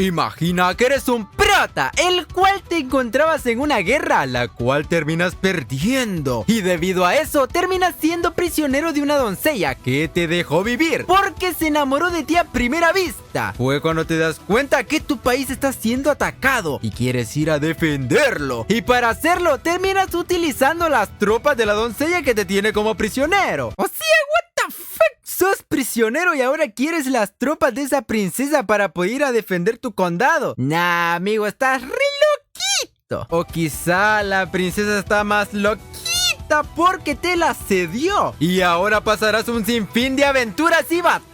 Imagina que eres un prota, el cual te encontrabas en una guerra, la cual terminas perdiendo. Y debido a eso, terminas siendo prisionero de una doncella que te dejó vivir, porque se enamoró de ti a primera vista. Fue cuando te das cuenta que tu país está siendo atacado y quieres ir a defenderlo. Y para hacerlo, terminas utilizando las tropas de la doncella que te tiene como prisionero. O sea, what the fuck? Sos prisionero y ahora quieres las tropas de esa princesa para poder ir a defender tu condado. Nah, amigo, estás re loquito. O quizá la princesa está más loquita porque te la cedió. Y ahora pasarás un sinfín de aventuras y batallas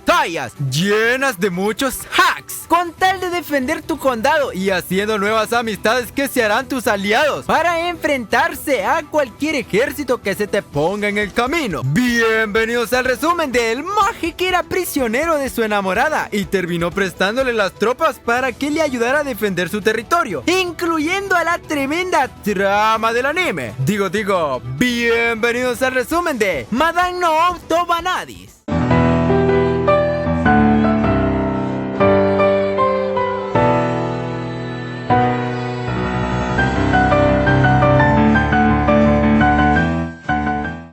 llenas de muchos hacks con tal de defender tu condado y haciendo nuevas amistades que se harán tus aliados para enfrentarse a cualquier ejército que se te ponga en el camino. Bienvenidos al resumen del maje que era prisionero de su enamorada y terminó prestándole las tropas para que le ayudara a defender su territorio, incluyendo a la tremenda trama del anime. Digo, bienvenidos al resumen de Madame no Tobanadis.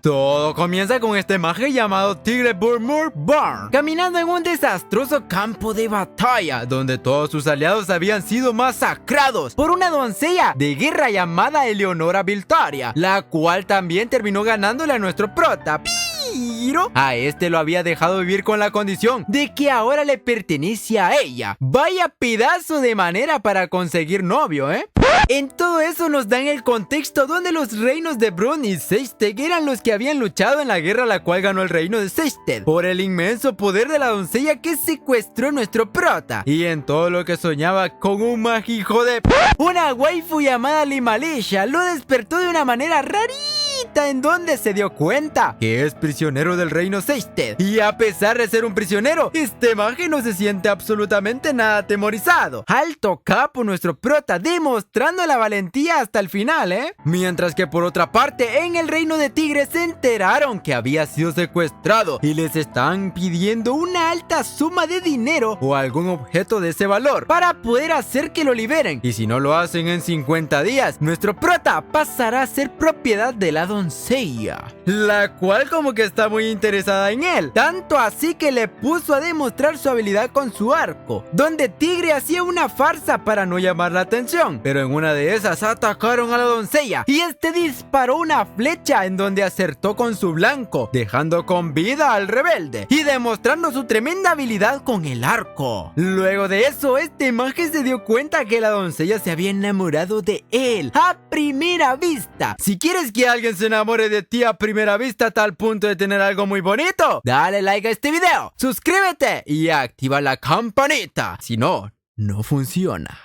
Todo comienza con este maje llamado Tigre Burmur Barn, caminando en un desastroso campo de batalla, donde todos sus aliados habían sido masacrados por una doncella de guerra llamada Eleonora Viltaria, la cual también terminó ganándole a nuestro prota. Pero a este lo había dejado vivir con la condición de que ahora le pertenece a ella. Vaya pedazo de manera para conseguir novio, ¿eh? En todo eso nos dan el contexto donde los reinos de Brun y Seistedt eran los que habían luchado en la guerra la cual ganó el reino de Seistedt por el inmenso poder de la doncella que secuestró nuestro prota. Y en todo lo que soñaba con un magijo de una waifu llamada Limalisha lo despertó de una manera rarita, en donde se dio cuenta que es prisionero del reino Seistedt. Y a pesar de ser un prisionero, este maje no se siente absolutamente nada atemorizado. Alto capo nuestro prota, demostrando la valentía hasta el final, ¿eh? Mientras que por otra parte, en el reino de Tigre se enteraron que había sido secuestrado y les están pidiendo una alta suma de dinero o algún objeto de ese valor para poder hacer que lo liberen. Y si no lo hacen en 50 días, nuestro prota pasará a ser propiedad de la doncella, la cual como que está muy interesada en él, tanto así que le puso a demostrar su habilidad con su arco, donde Tigre hacía una farsa para no llamar la atención, pero en una de esas atacaron a la doncella y este disparó una flecha en donde acertó con su blanco, dejando con vida al rebelde y demostrando su tremenda habilidad con el arco. Luego de eso, este maje se dio cuenta que la doncella se había enamorado de él a primera vista. Si quieres que alguien se enamore de ti a primera vista a tal punto de tener algo muy bonito, dale like a este video, suscríbete y activa la campanita. Si no, no funciona.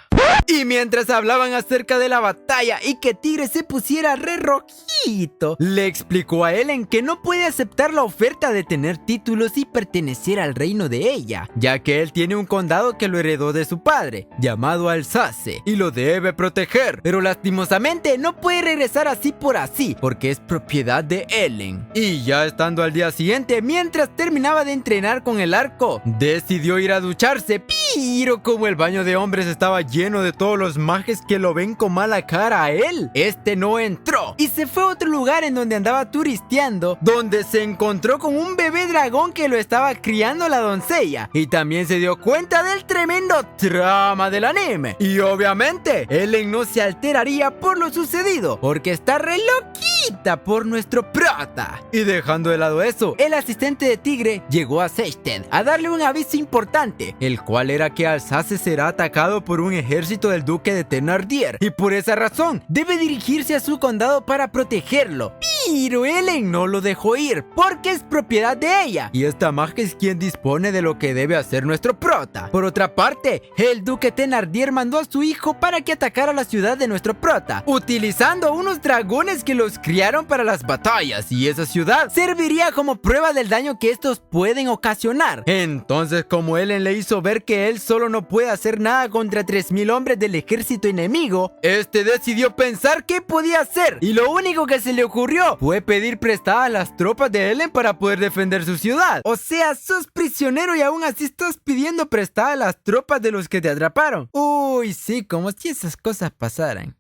Y mientras hablaban acerca de la batalla y que Tigre se pusiera re rojito, le explicó a Ellen que no puede aceptar la oferta de tener títulos y pertenecer al reino de ella, ya que él tiene un condado que lo heredó de su padre, llamado Alsace, y lo debe proteger, pero lastimosamente no puede regresar así por así, porque es propiedad de Ellen. Y ya estando al día siguiente, mientras terminaba de entrenar con el arco, decidió ir a ducharse, pero como el baño de hombres estaba lleno de todos los majes que lo ven con mala cara a él, este no entró y se fue a otro lugar en donde andaba turisteando, donde se encontró con un bebé dragón que lo estaba criando la doncella y también se dio cuenta del tremendo trama del anime. Y obviamente Ellen no se alteraría por lo sucedido porque está re loquita por nuestro prota. Y dejando de lado eso, el asistente de Tigre llegó a Seistedt a darle un aviso importante, el cual era que Alsace será atacado por un ejército del duque de Thénardier y por esa razón debe dirigirse a su condado para protegerlo. Pero Ellen no lo dejó ir porque es propiedad de ella y esta magia es quien dispone de lo que debe hacer nuestro prota. Por otra parte, el duque Thénardier mandó a su hijo para que atacara la ciudad de nuestro prota, utilizando unos dragones que los criaron para las batallas y esa ciudad serviría como prueba del daño que estos pueden ocasionar. Entonces, como Ellen le hizo ver que él solo no puede hacer nada contra 3000 hombres del ejército enemigo, este decidió pensar qué podía hacer y lo único que se le ocurrió fue pedir prestada a las tropas de Ellen para poder defender su ciudad. O sea, sos prisionero y aún así estás pidiendo prestada a las tropas de los que te atraparon. Uy, sí, como si esas cosas pasaran.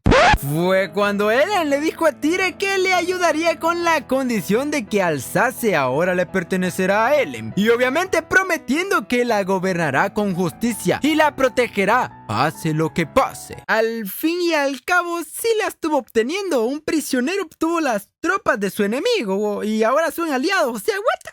Fue cuando Ellen le dijo a Tigre que le ayudaría con la condición de que Alsace ahora le pertenecerá a Ellen, y obviamente prometiendo que la gobernará con justicia y la protegerá, pase lo que pase. Al fin y al cabo sí la estuvo obteniendo. Un prisionero obtuvo las tropas de su enemigo y ahora son aliados. O sea, what the...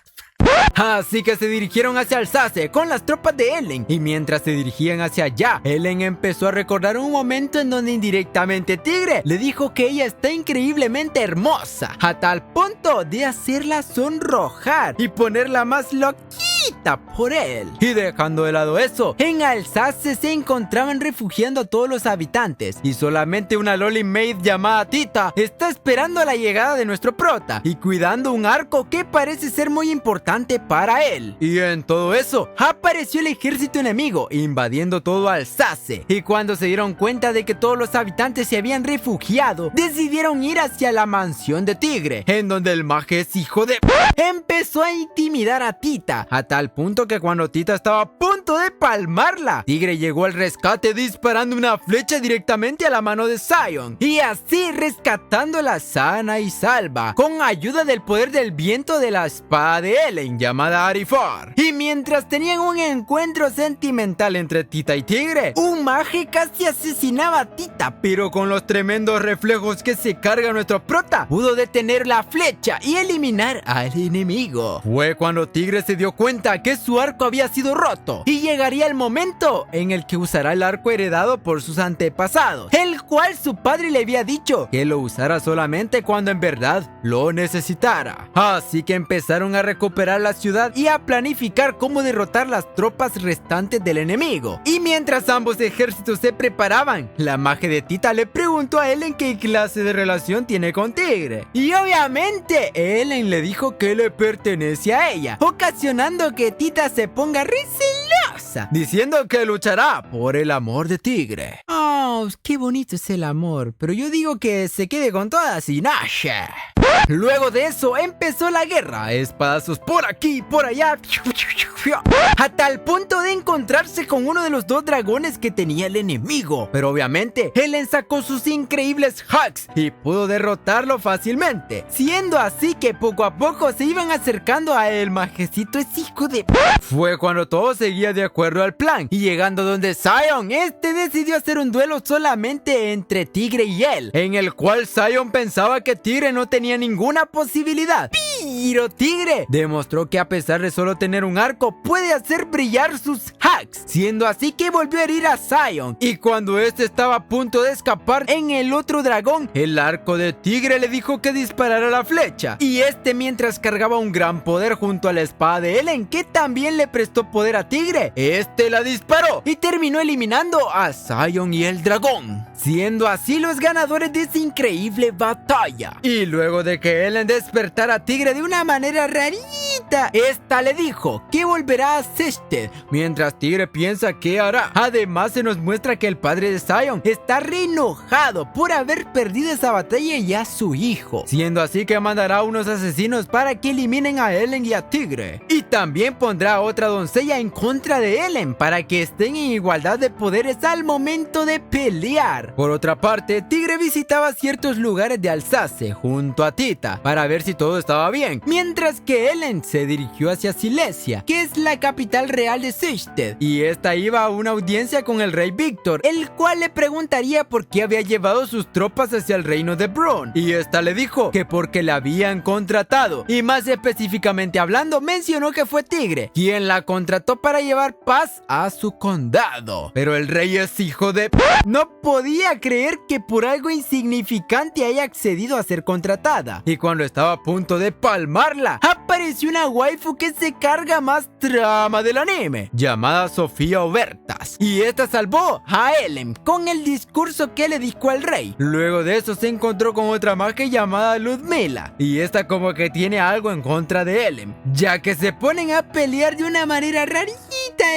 Así que se dirigieron hacia Alsace con las tropas de Ellen, y mientras se dirigían hacia allá, Ellen empezó a recordar un momento en donde indirectamente Tigre le dijo que ella está increíblemente hermosa, a tal punto de hacerla sonrojar y ponerla más loquita por él. Y dejando de lado eso, en Alsace se encontraban refugiando a todos los habitantes, y solamente una loli maid llamada Tita está esperando la llegada de nuestro prota y cuidando un arco que parece ser muy importante para él. Y en todo eso apareció el ejército enemigo invadiendo todo Alsace, y cuando se dieron cuenta de que todos los habitantes se habían refugiado, decidieron ir hacia la mansión de Tigre, en donde el maje es hijo de... empezó a intimidar a Tita, a tal punto que cuando Tita estaba a punto de palmarla, Tigre llegó al rescate disparando una flecha directamente a la mano de Sion, y así rescatándola sana y salva con ayuda del poder del viento de la espada de Ellen llamada Arifar. Y mientras tenían un encuentro sentimental entre Tita y Tigre, un maje casi asesinaba a Tita, pero con los tremendos reflejos que se carga nuestro prota, pudo detener la flecha y eliminar al enemigo. Fue cuando Tigre se dio cuenta que su arco había sido roto, y llegaría el momento en el que usará el arco heredado por sus antepasados, el cual su padre le había dicho que lo usara solamente cuando en verdad lo necesitara. Así que empezaron a recuperar la ciudad y a planificar cómo derrotar las tropas restantes del enemigo. Y mientras ambos ejércitos se preparaban, la maje de Tita le preguntó a Ellen qué clase de relación tiene con Tigre, y obviamente Ellen le dijo que le pertenece a ella, ocasionando que Tita se ponga recelosa, diciendo que luchará por el amor de Tigre. Oh, qué bonito es el amor, pero yo digo que se quede con todas y Nasha. Luego de eso empezó la guerra, espadazos por aquí, por allá, a tal punto de encontrarse con uno de los dos dragones que tenía el enemigo. Pero obviamente Ellen sacó sus increíbles hacks y pudo derrotarlo fácilmente, siendo así que poco a poco se iban acercando a el majecito ese hijo de... Fue cuando todo seguía de acuerdo al plan, y llegando donde Sion, este decidió hacer un duelo solamente entre Tigre y él, en el cual Sion pensaba que Tigre no tenía ninguna posibilidad, pero Tigre demostró que a pesar de solo tener un arco, puede hacer brillar sus hacks, siendo así que volvió a herir a Sion, y cuando este estaba a punto de escapar en el otro dragón, el arco de Tigre le dijo que disparara la flecha, y este mientras cargaba un gran poder junto a la espada de Ellen, que también le prestó poder a Tigre, este la disparó y terminó eliminando a Sion y el dragón, siendo así los ganadores de esa increíble batalla. Y luego de que Ellen despertara a Tigre de una manera rarita, esta le dijo que volverá a Sested, mientras Tigre piensa qué hará. Además se nos muestra que el padre de Sion está re enojado por haber perdido esa batalla y a su hijo, siendo así que mandará a unos asesinos para que eliminen a Ellen y a Tigre, y también pondrá a otra doncella en contra de Ellen para que estén en igualdad de poderes al momento de pelear. Por otra parte, Tigre visitaba ciertos lugares de Alsace junto a Tita para ver si todo estaba bien, mientras que Ellen se dirigió hacia Silesia, que es la capital real de Sechted, y esta iba a una audiencia con el rey Víctor, el cual le preguntaría por qué había llevado sus tropas hacia el reino de Brunn, y esta le dijo que porque la habían contratado, y más específicamente hablando mencionó que fue Tigre quien la contrató para llevar paz a su condado. Pero el rey es hijo de... no podía creer que por algo insignificante haya accedido a ser contratada. Y cuando estaba a punto de palmarla, apareció una waifu que se carga más trama del anime, llamada Sofía Obertas. Y esta salvó a Ellen con el discurso que le dijo al rey. Luego de eso se encontró con otra magia llamada Ludmila. Y esta como que tiene algo en contra de Ellen, ya que se ponen a pelear de una manera rarita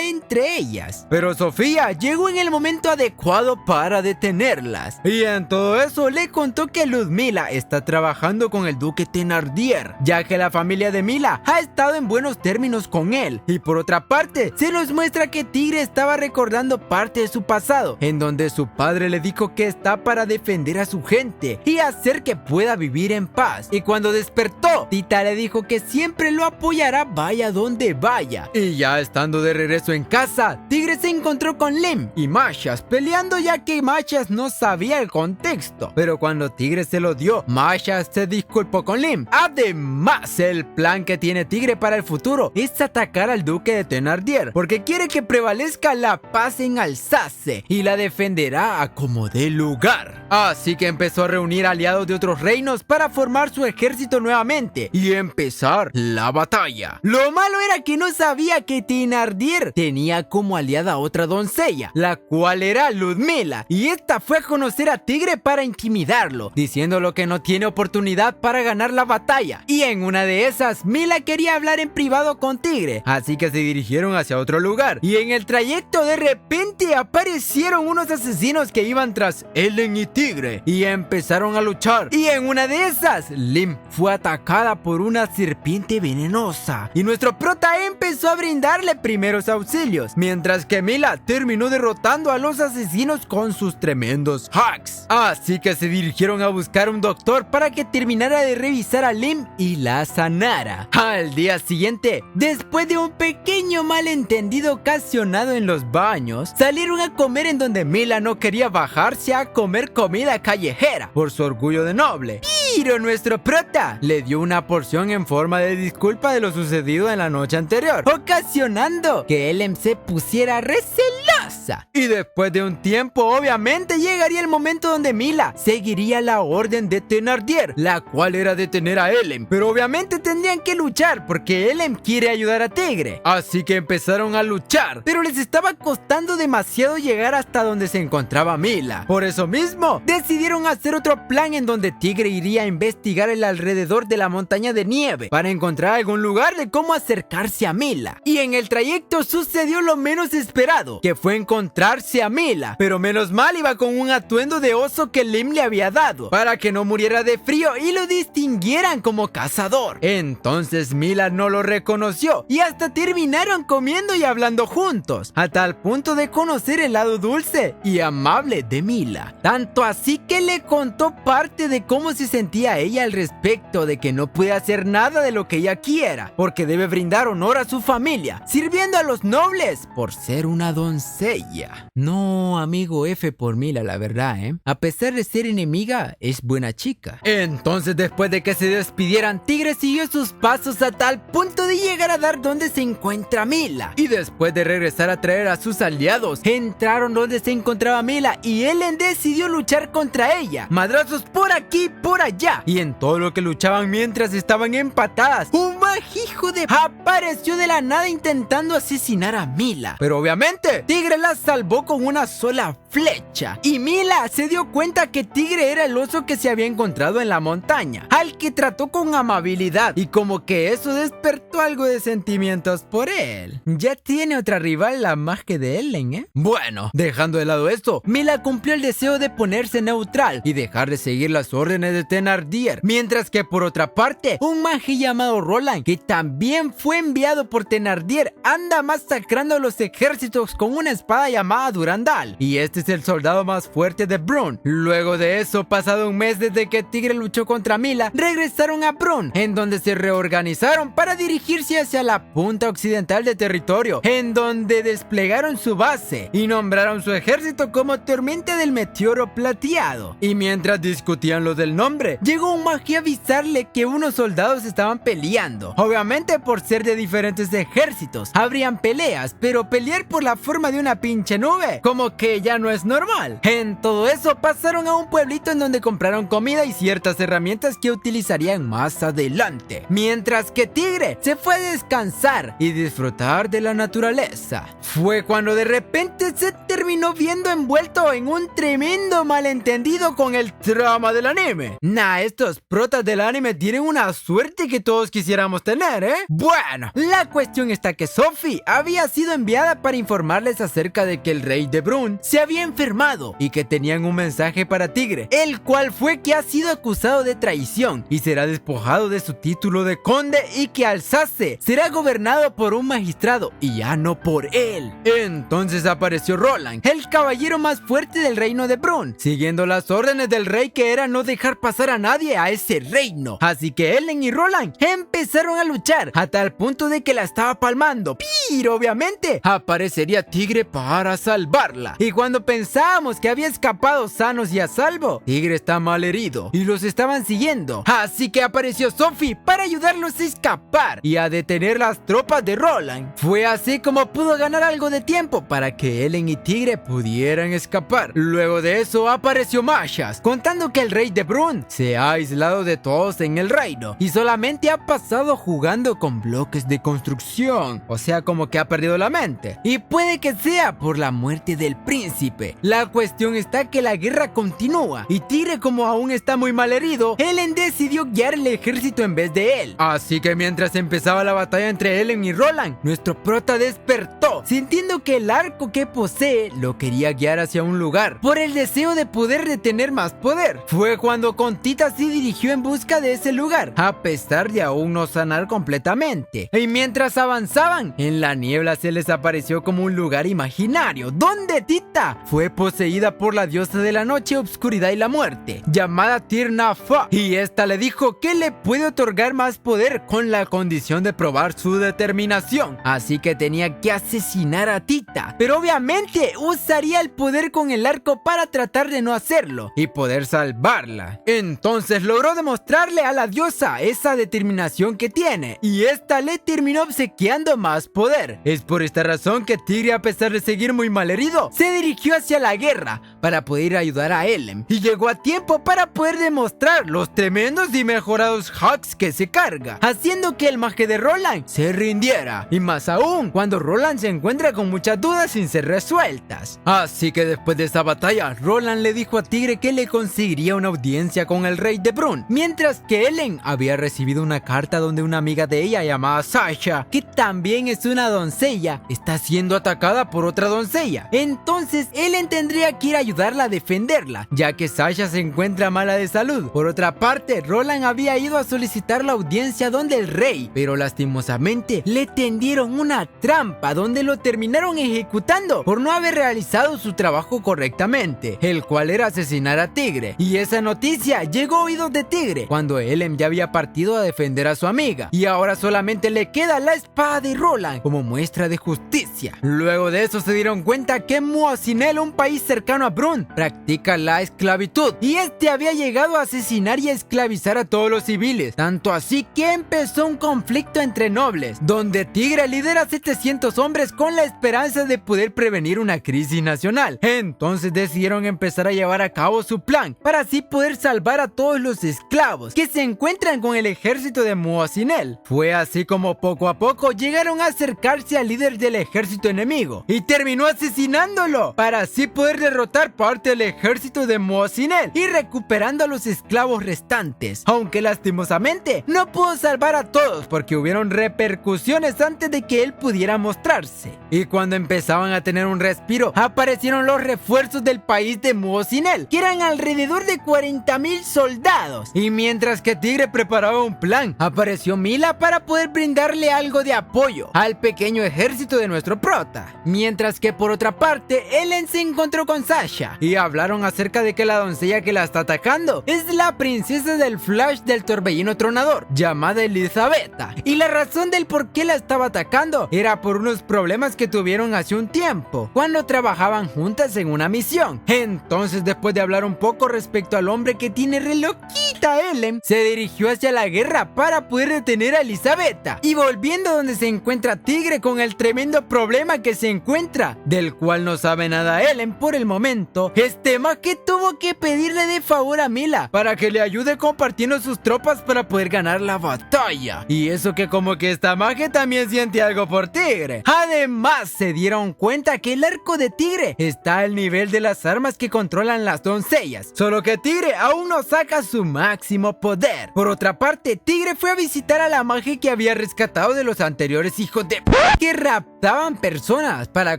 entre ellas. Pero Sofía llegó en el momento adecuado para detenerlas. Y en todo eso le contó que Ludmila está trabajando con el duque Thénardier, ya que la familia de Mila ha estado en buenos términos con él. Y por otra parte, se nos muestra que Tigre estaba recordando parte de su pasado, en donde su padre le dijo que está para defender a su gente y hacer que pueda vivir en paz. Y cuando despertó, Tita le dijo que siempre lo apoyará vaya donde vaya. Y ya estando de regreso en casa, Tigre se encontró con Lim y Mashas peleando, ya que Mashas no sabía el contexto. Pero cuando Tigre se lo dio, Mashas se disculpó con Lim. Además, el plan que tiene Tigre para el futuro es atacar al duque de Thénardier, porque quiere que prevalezca la paz en Alsace y la defenderá a como dé lugar. Así que empezó a reunir aliados de otros reinos para formar su ejército nuevamente y empezar la batalla. Lo malo era que no sabía que Thénardier tenía como aliada a otra doncella, la cual era Ludmila, y esta fue a conocer a Tigre para intimidarlo, diciéndolo que no tiene oportunidad para ganar la batalla. Y en una de esas, Mila quería hablar en privado con Tigre, así que se dirigieron hacia otro lugar. Y en el trayecto de repente aparecieron unos asesinos que iban tras Ellen y Tigre y empezaron a luchar. Y en una de esas, Lim fue atacada por una serpiente venenosa y nuestro prota empezó a brindarle primeros auxilios, mientras que Mila terminó derrotando a los asesinos con sus tremendos hacks. Así que se dirigieron a buscar un doctor para que terminara de revisar a Lim y la sanara. Al día siguiente, después de un pequeño malentendido ocasionado en los baños, salieron a comer en donde Mila no quería bajarse a comer comida callejera por su orgullo de noble. Pero nuestro prota le dio una porción en forma de disculpa de lo sucedido en la noche anterior, ocasionando que Ellen se pusiera recelosa. Y después de un tiempo, obviamente, llegaría el momento donde Mila seguiría la orden de Thénardier, la cual era detener a Ellen. Pero obviamente tendrían que luchar porque Ellen quiere ayudar a Tigre. Así que empezaron a luchar, pero les estaba costando demasiado llegar hasta donde se encontraba Mila. Por eso mismo, decidieron hacer otro plan en donde Tigre iría a investigar el alrededor de la montaña de nieve para encontrar algún lugar de cómo acercarse a Mila. Y en el trayecto sucedió lo menos esperado, que fue encontrarse a Mila, pero menos mal iba con un atuendo de oso que Lim le había dado para que no muriera de frío y lo distinguieran como cazador. Entonces Mila no lo reconoció y hasta terminaron comiendo y hablando juntos, a tal punto de conocer el lado dulce y amable de Mila. Tanto así que le contó parte de cómo se sentía ella al respecto de que no puede hacer nada de lo que ella quiera, porque debe brindar honor a su familia, sirviendo a los nobles por ser una doncella. No, amigo, F por Mila, la verdad, a pesar de ser enemiga, es buena chica. Entonces, después de que se despidieran, Tigre siguió sus pasos a tal punto de llegar a dar donde se encuentra Mila. Y después de regresar a traer a sus aliados, entraron donde se encontraba Mila y Ellen decidió luchar contra ella. Madrazos por aquí, por allá. Y en todo lo que luchaban mientras estaban empatadas, un magijo de apareció de la nada intentando asesinar a Mila. Pero obviamente, Tigre la salvó con una sola flecha. Y Mila se dio cuenta que Tigre era el oso que se había encontrado en la montaña, al que trató con amabilidad, y como que eso despertó algo de sentimientos por él. Ya tiene otra rival la más que de Ellen, Bueno, dejando de lado esto, Mila cumplió el deseo de ponerse neutral y dejar de seguir las órdenes de Thénardier, mientras que por otra parte, un magi llamado Roland, que también fue enviado por Thénardier, anda masacrando a los ejércitos con una espada llamada Durandal, y este es el soldado más fuerte de Brunn. Luego de eso, pasado un mes desde que Tigre luchó contra Mila, regresaron a Brunn, en donde se reorganizaron para dirigirse hacia la punta occidental del territorio, en donde desplegaron su base y nombraron su ejército como Tormenta del Meteoro Plateado. Y mientras discutían lo del nombre, llegó un magi a avisarle que unos soldados estaban peleando. Obviamente, por ser de diferentes ejércitos, habrían peleas, pero pelear por la forma de una pinche nube, como que ya no no es normal. En todo eso pasaron a un pueblito en donde compraron comida y ciertas herramientas que utilizarían más adelante, mientras que Tigre se fue a descansar y disfrutar de la naturaleza. Fue cuando de repente se terminó viendo envuelto en un tremendo malentendido con el trama del anime. Estos protas del anime tienen una suerte que todos quisiéramos tener, ¿eh? Bueno, la cuestión está que Sophie había sido enviada para informarles acerca de que el rey de Brun se había enfermado y que tenían un mensaje para Tigre, el cual fue que ha sido acusado de traición y será despojado de su título de conde y que Alsace será gobernado por un magistrado y ya no por él. Entonces apareció Roland, el caballero más fuerte del reino de Brun, siguiendo las órdenes del rey, que era no dejar pasar a nadie a ese reino. Así que Ellen y Roland empezaron a luchar a tal punto de que la estaba palmando, pero obviamente aparecería Tigre para salvarla. Y cuando pensábamos que había escapado sanos y a salvo, Tigre está mal herido y los estaban siguiendo. Así que apareció Sophie para ayudarlos a escapar y a detener las tropas de Roland. Fue así como pudo ganar algo de tiempo para que Ellen y Tigre pudieran escapar. Luego de eso apareció Mashas, contando que el rey de Brun se ha aislado de todos en el reino y solamente ha pasado jugando con bloques de construcción, o sea, como que ha perdido la mente, y puede que sea por la muerte del príncipe. La cuestión está que la guerra continúa y Tigre, como aún está muy mal herido, Ellen decidió guiar el ejército en vez de él. Así que mientras empezaba la batalla entre Ellen y Roland, nuestro prota despertó, sintiendo que el arco que posee lo quería guiar hacia un lugar por el deseo de poder retener más poder. Fue cuando Contita se dirigió en busca de ese lugar, a pesar de aún no sanar completamente. Y mientras avanzaban, en la niebla se les apareció como un lugar imaginario, donde Tita fue poseída por la diosa de la noche, obscuridad y la muerte, llamada Tir-Na-Fa, y esta le dijo que le puede otorgar más poder con la condición de probar su determinación. Así que tenía que asesinar a Tita, pero obviamente usaría el poder con el arco para tratar de no hacerlo y poder salvarla. Entonces logró demostrarle a la diosa esa determinación que tiene, y esta le terminó obsequiando más poder. Es por esta razón que Tigre, a pesar de seguir muy mal herido, se dirigió hacia la guerra para poder ayudar a Ellen, y llegó a tiempo para poder demostrar los tremendos y mejorados hacks que se carga, haciendo que el maje de Roland se rindiera, y más aún cuando Roland se encuentra con muchas dudas sin ser resueltas. Así que después de esa batalla, Roland le dijo a Tigre que le conseguiría una audiencia con el rey de Brun, mientras que Ellen había recibido una carta donde una amiga de ella llamada Sasha, que también es una doncella, está siendo atacada por otra doncella. Entonces Ellen tendría que ir a ayudarla a defenderla, ya que Sasha se encuentra mala de salud. Por otra parte, Roland había ido a solicitar la audiencia donde el rey, pero lastimosamente le tendieron una trampa donde lo terminaron ejecutando por no haber realizado su trabajo correctamente, el cual era asesinar a Tigre. Y esa noticia llegó a oídos de Tigre cuando Ellen ya había partido a defender a su amiga, y ahora solamente le queda la espada de Roland como muestra de justicia. Luego de eso se dieron cuenta que Moacinel, un país cercano a Brun, practica la esclavitud, y este había llegado a asesinar y a esclavizar a todos los civiles, tanto así que empezó un conflicto entre nobles, donde Tigre lidera 700 hombres con la esperanza de poder prevenir una crisis nacional. Entonces decidieron empezar a llevar a cabo su plan para así poder salvar a todos los esclavos que se encuentran con el ejército de Moacinel. Fue así como poco a poco llegaron a acercarse al líder del ejército enemigo y terminó asesinándolo para así poder derrotar parte del ejército de Moacinel y recuperando a los esclavos restantes, aunque lastimosamente no pudo salvar a todos porque hubieron repercusiones antes de que él pudiera mostrarse. Y cuando empezaban a tener un respiro, aparecieron los refuerzos del país de Moacinel, que eran alrededor de 40,000 soldados. Y mientras que Tigre preparaba un plan, apareció Mila para poder brindarle algo de apoyo al pequeño ejército de nuestro prota. Mientras que por otra parte, Ellen se encontró con Sasha y hablaron acerca de que la doncella que la está atacando es la princesa del Flash del Torbellino Tronador, llamada Elizabeta, y la razón del por qué la estaba atacando era por unos problemas que tuvieron hace un tiempo cuando trabajaban juntas en una misión. Entonces, después de hablar un poco respecto al hombre que tiene re loquito vuelta Ellen se dirigió hacia la guerra para poder detener a Elisabetta. Y volviendo donde se encuentra Tigre con el tremendo problema que se encuentra, del cual no sabe nada Ellen por el momento, que tuvo que pedirle de favor a Mila para que le ayude compartiendo sus tropas para poder ganar la batalla. Y eso que como que esta magia también siente algo por Tigre. Además, se dieron cuenta que el arco de Tigre está al nivel de las armas que controlan las doncellas, solo que Tigre aún no saca su máximo poder. Por otra parte, Tigre fue a visitar a la magia que había rescatado de los anteriores hijos de que raptaban personas para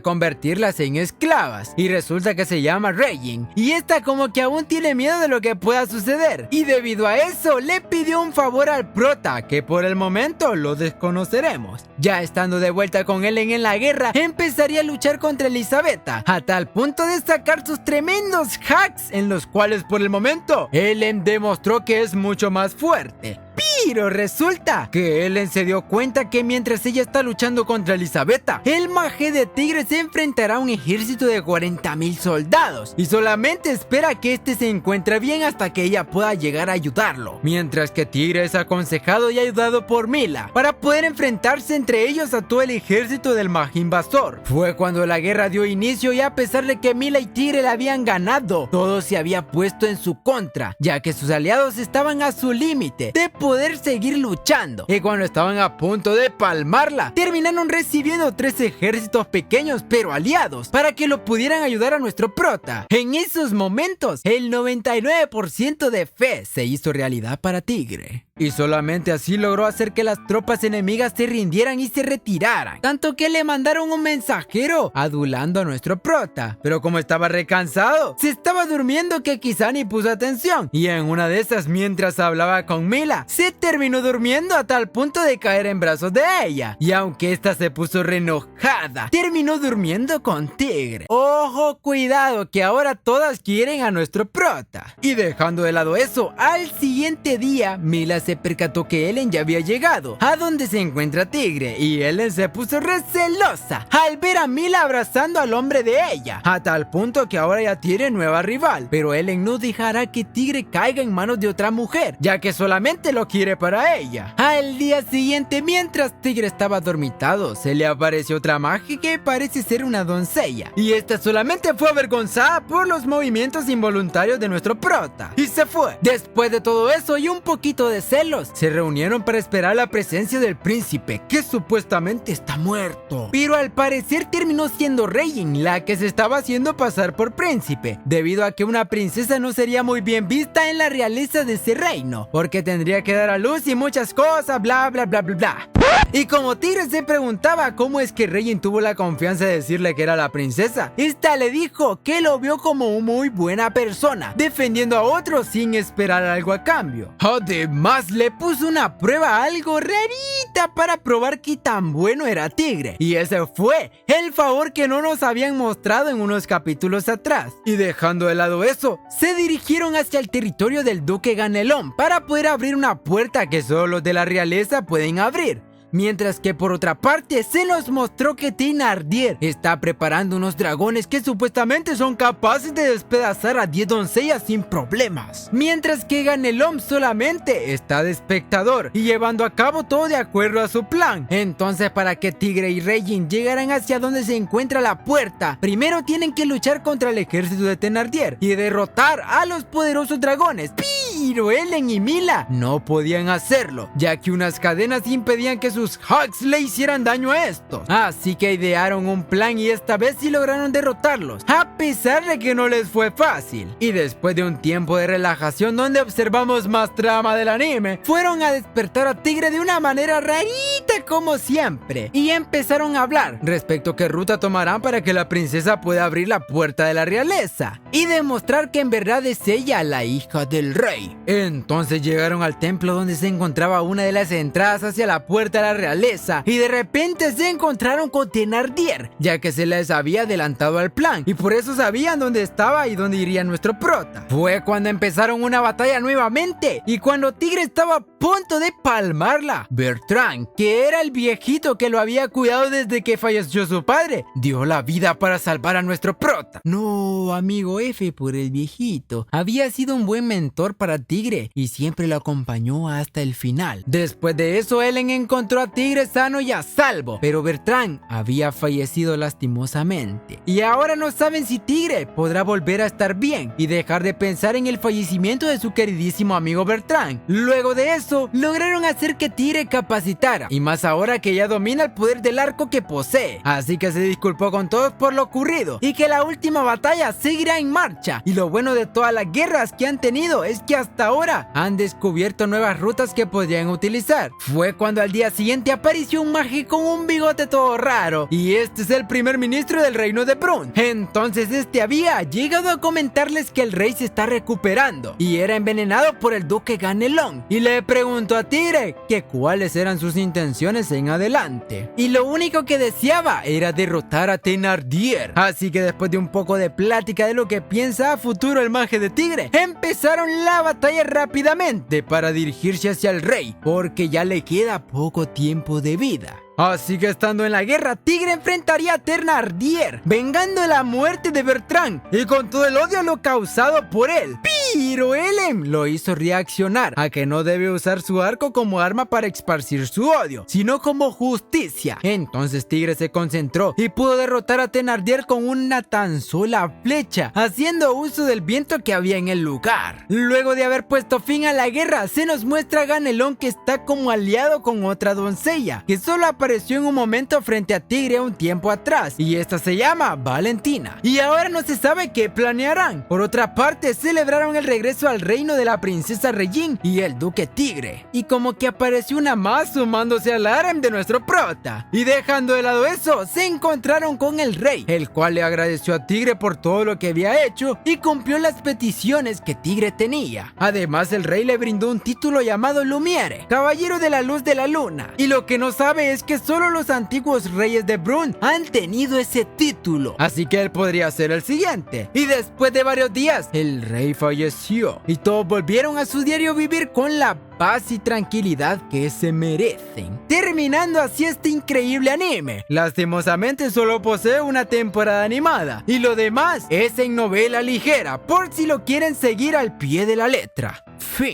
convertirlas en esclavas, y resulta que se llama Regin, y esta como que aún tiene miedo de lo que pueda suceder, y debido a eso le pidió un favor al prota, que por el momento lo desconoceremos. Ya estando de vuelta con Ellen en la guerra, empezaría a luchar contra Elisabetta, a tal punto de sacar sus tremendos hacks, en los cuales por el momento Ellen demostró que es mucho más fuerte. Pero resulta que Ellen se dio cuenta que mientras ella está luchando contra Elisabetta, el maje de Tigre se enfrentará a un ejército de 40,000 soldados y solamente espera que este se encuentre bien hasta que ella pueda llegar a ayudarlo. Mientras que Tigre es aconsejado y ayudado por Mila para poder enfrentarse entre ellos a todo el ejército del maje invasor. Fue cuando la guerra dio inicio y a pesar de que Mila y Tigre la habían ganado, todo se había puesto en su contra, ya que sus aliados estaban a su límite de poder seguir luchando, y cuando estaban a punto de palmarla, terminaron recibiendo 3 ejércitos pequeños pero aliados para que lo pudieran ayudar a nuestro prota. En esos momentos, el 99% de fe se hizo realidad para Tigre. Y solamente así logró hacer que las tropas enemigas se rindieran y se retiraran. Tanto que le mandaron un mensajero adulando a nuestro prota. Pero como estaba recansado, se estaba durmiendo que quizá ni puso atención. Y en una de esas, mientras hablaba con Mila, se terminó durmiendo a tal punto de caer en brazos de ella. Y aunque esta se puso re enojada, terminó durmiendo con Tigre. Ojo, cuidado, que ahora todas quieren a nuestro prota. Y dejando de lado eso, al siguiente día, Mila se percató que Ellen ya había llegado a donde se encuentra Tigre, y Ellen se puso recelosa al ver a Mila abrazando al hombre de ella, a tal punto que ahora ya tiene nueva rival. Pero Ellen no dejará que Tigre caiga en manos de otra mujer, ya que solamente lo quiere para ella. Al día siguiente, mientras Tigre estaba dormitado, se le apareció otra magia que parece ser una doncella, y esta solamente fue avergonzada por los movimientos involuntarios de nuestro prota y se fue. Después de todo eso y un poquito de se reunieron para esperar la presencia del príncipe, que supuestamente está muerto. Pero al parecer terminó siendo Regin la que se estaba haciendo pasar por príncipe, debido a que una princesa no sería muy bien vista en la realeza de ese reino, porque tendría que dar a luz y muchas cosas, bla bla bla bla bla. Y como Tigre se preguntaba cómo es que Regin tuvo la confianza de decirle que era la princesa, esta le dijo que lo vio como una muy buena persona, defendiendo a otros sin esperar algo a cambio. Además, le puso una prueba algo rarita para probar qué tan bueno era Tigre, y ese fue el favor que no nos habían mostrado en unos capítulos atrás. Y dejando de lado eso, se dirigieron hacia el territorio del duque Ganelón para poder abrir una puerta que solo los de la realeza pueden abrir. Mientras que por otra parte se nos mostró que Thénardier está preparando unos dragones que supuestamente son capaces de despedazar a 10 doncellas sin problemas. Mientras que Ganelón solamente está de espectador y llevando a cabo todo de acuerdo a su plan. Entonces, para que Tigre y Regin llegaran hacia donde se encuentra la puerta, primero tienen que luchar contra el ejército de Thénardier y derrotar a los poderosos dragones. Pero Ellen y Mila no podían hacerlo, ya que unas cadenas impedían que sus hacks le hicieran daño a estos. Así que idearon un plan y esta vez sí lograron derrotarlos, a pesar de que no les fue fácil. Y después de un tiempo de relajación donde observamos más trama del anime, fueron a despertar a Tigre de una manera rarita como siempre, y empezaron a hablar respecto a qué ruta tomarán para que la princesa pueda abrir la puerta de la realeza y demostrar que en verdad es ella la hija del rey. Entonces llegaron al templo donde se encontraba una de las entradas hacia la puerta de la realeza, y de repente se encontraron con Thénardier, ya que se les había adelantado al plan y por eso sabían dónde estaba y dónde iría nuestro prota. Fue cuando empezaron una batalla nuevamente, y cuando Tigre estaba a punto de palmarla, Bertrand, que era ahora el viejito que lo había cuidado desde que falleció su padre dio la vida para salvar a nuestro prota. No, amigo, F por el viejito. Había sido un buen mentor para Tigre y siempre lo acompañó hasta el final. Después de eso, Ellen encontró a Tigre sano y a salvo, pero Bertrand había fallecido lastimosamente. Y ahora no saben si Tigre podrá volver a estar bien y dejar de pensar en el fallecimiento de su queridísimo amigo Bertrand. Luego de eso, lograron hacer que Tigre capacitara, y más ahora que ya domina el poder del arco que posee. Así que se disculpó con todos por lo ocurrido y que la última batalla seguirá en marcha. Y lo bueno de todas las guerras que han tenido es que hasta ahora han descubierto nuevas rutas que podrían utilizar. Fue cuando al día siguiente apareció un mage con un bigote todo raro, y este es el primer ministro del reino de Brun. Entonces este había llegado a comentarles que el rey se está recuperando y era envenenado por el duque Ganelón, y le preguntó a Tigre que cuáles eran sus intenciones en adelante, y lo único que deseaba era derrotar a Thénardier. Así que después de un poco de plática de lo que piensa a futuro el mage de Tigre, empezaron la batalla rápidamente para dirigirse hacia el rey, porque ya le queda poco tiempo de vida. Así que estando en la guerra, Tigre enfrentaría a Thénardier, vengando la muerte de Bertrand y con todo el odio a lo causado por él. Pero Ellen lo hizo reaccionar a que no debe usar su arco como arma para esparcir su odio, sino como justicia. Entonces Tigre se concentró y pudo derrotar a Thénardier con una tan sola flecha, haciendo uso del viento que había en el lugar. Luego de haber puesto fin a la guerra, se nos muestra a Ganelón, que está como aliado con otra doncella, que solo apareció en un momento frente a Tigre un tiempo atrás, y esta se llama Valentina. Y ahora no se sabe qué planearán. Por otra parte, celebraron el regreso al reino de la princesa Regine y el duque Tigre, y como que apareció una más sumándose al harem de nuestro prota. Y dejando de lado eso, se encontraron con el rey, el cual le agradeció a Tigre por todo lo que había hecho y cumplió las peticiones que Tigre tenía. Además, el rey le brindó un título llamado Lumiere, caballero de la luz de la luna, y lo que no sabe es que solo los antiguos reyes de Brun han tenido ese título, así que él podría ser el siguiente. Y después de varios días, el rey falleció y todos volvieron a su diario vivir con la paz y tranquilidad que se merecen, terminando así este increíble anime. Lastimosamente solo posee una temporada animada y lo demás es en novela ligera, por si lo quieren seguir al pie de la letra. Fin.